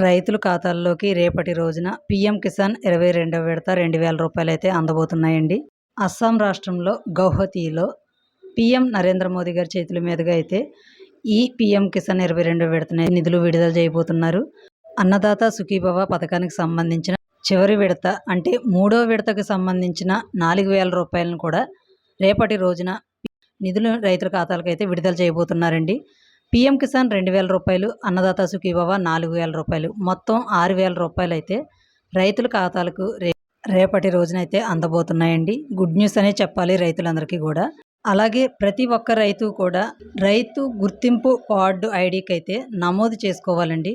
రైతుల ఖాతాల్లోకి రేపటి రోజున పీఎం కిసాన్ 22వ విడత 2,000 రూపాయలైతే అందబోతున్నాయండి. అస్సాం రాష్ట్రంలో గౌహతిలో పీఎం నరేంద్ర మోదీ గారి చేతుల మీదుగా అయితే ఈ పీఎం కిసాన్ 22వ విడతని నిధులు విడుదల చేయబోతున్నారు. అన్నదాత సుఖీభవ పథకానికి సంబంధించిన చివరి విడత అంటే 3వ విడతకు సంబంధించిన 4,000 రూపాయలను కూడా రేపటి రోజున నిధులు రైతుల ఖాతాలకు అయితే విడుదల చేయబోతున్నారండి. పీఎం కిసాన్ 2,000 రూపాయలు, అన్నదాత సుఖీభవ 4,000 రూపాయలు, మొత్తం 6,000 రూపాయలు అయితే రైతుల ఖాతాలకు రేపటి రోజునైతే అందబోతున్నాయండి. గుడ్ న్యూస్ అనే చెప్పాలి రైతులందరికీ కూడా. అలాగే ప్రతి ఒక్క రైతు కూడా రైతు గుర్తింపు కార్డు ఐడికి అయితే నమోదు చేసుకోవాలండి.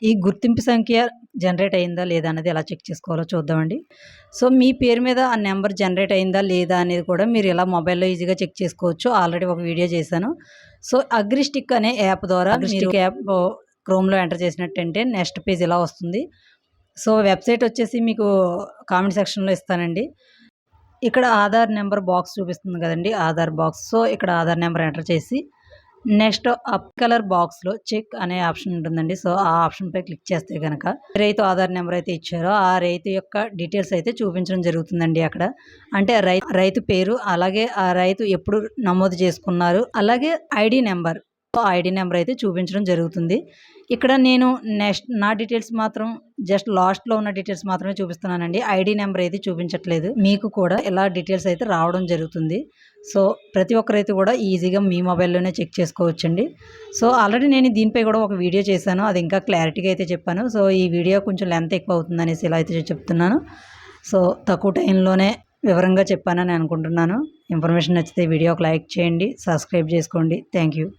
ఈ గుర్తింపు సంఖ్య జనరేట్ అయిందా లేదా అనేది ఎలా చెక్ చేసుకోవాలో చూద్దామండి. సో మీ పేరు మీద ఆ నెంబర్ జనరేట్ అయిందా లేదా అనేది కూడా మీరు ఇలా మొబైల్లో ఈజీగా చెక్ చేసుకోవచ్చు. ఆల్రెడీ ఒక వీడియో చేశాను. సో అగ్రిస్టిక్ అనే యాప్ ద్వారా మీరు యాప్ క్రోమ్లో ఎంటర్ చేసినట్టంటే నెక్స్ట్ పేజ్ ఇలా వస్తుంది. సో వెబ్సైట్ వచ్చేసి మీకు కామెంట్ సెక్షన్లో ఇస్తానండి. ఇక్కడ ఆధార్ నెంబర్ బాక్స్ చూపిస్తుంది కదండి, ఆధార్ బాక్స్. సో ఇక్కడ ఆధార్ నెంబర్ ఎంటర్ చేసి నెక్స్ట్ అప్ కలర్ బాక్స్లో చెక్ అనే ఆప్షన్ ఉంటుందండి. సో ఆ ఆప్షన్పై క్లిక్ చేస్తే కనుక రైతు ఆధార్ నెంబర్ అయితే ఇచ్చారో ఆ రైతు యొక్క డీటెయిల్స్ అయితే చూపించడం జరుగుతుందండి. అక్కడ అంటే రైతు పేరు, అలాగే ఆ రైతు ఎప్పుడు నమోదు చేసుకున్నారు, అలాగే ఐడి నెంబర్ అయితే చూపించడం జరుగుతుంది. ఇక్కడ నేను నెక్స్ట్ నా డీటెయిల్స్ మాత్రం జస్ట్ లాస్ట్లో ఉన్న డీటెయిల్స్ మాత్రమే చూపిస్తున్నానండి. ఐడి నెంబర్ అయితే చూపించట్లేదు. మీకు కూడా ఇలా డీటెయిల్స్ అయితే రావడం జరుగుతుంది. సో ప్రతి ఒక్కరైతే కూడా ఈజీగా మీ మొబైల్లోనే చెక్ చేసుకోవచ్చండి. సో ఆల్రెడీ నేను దీనిపై కూడా ఒక వీడియో చేశాను, అది ఇంకా క్లారిటీగా అయితే చెప్పాను. సో ఈ వీడియో కొంచెం లెంత్ ఎక్కువ అవుతుంది అనేసి ఇలా అయితే చెప్తున్నాను. సో తక్కువ టైంలోనే వివరంగా చెప్పానని అనుకుంటున్నాను. ఇన్ఫర్మేషన్ నచ్చితే వీడియోకి లైక్ చేయండి, సబ్స్క్రైబ్ చేసుకోండి. Thank you.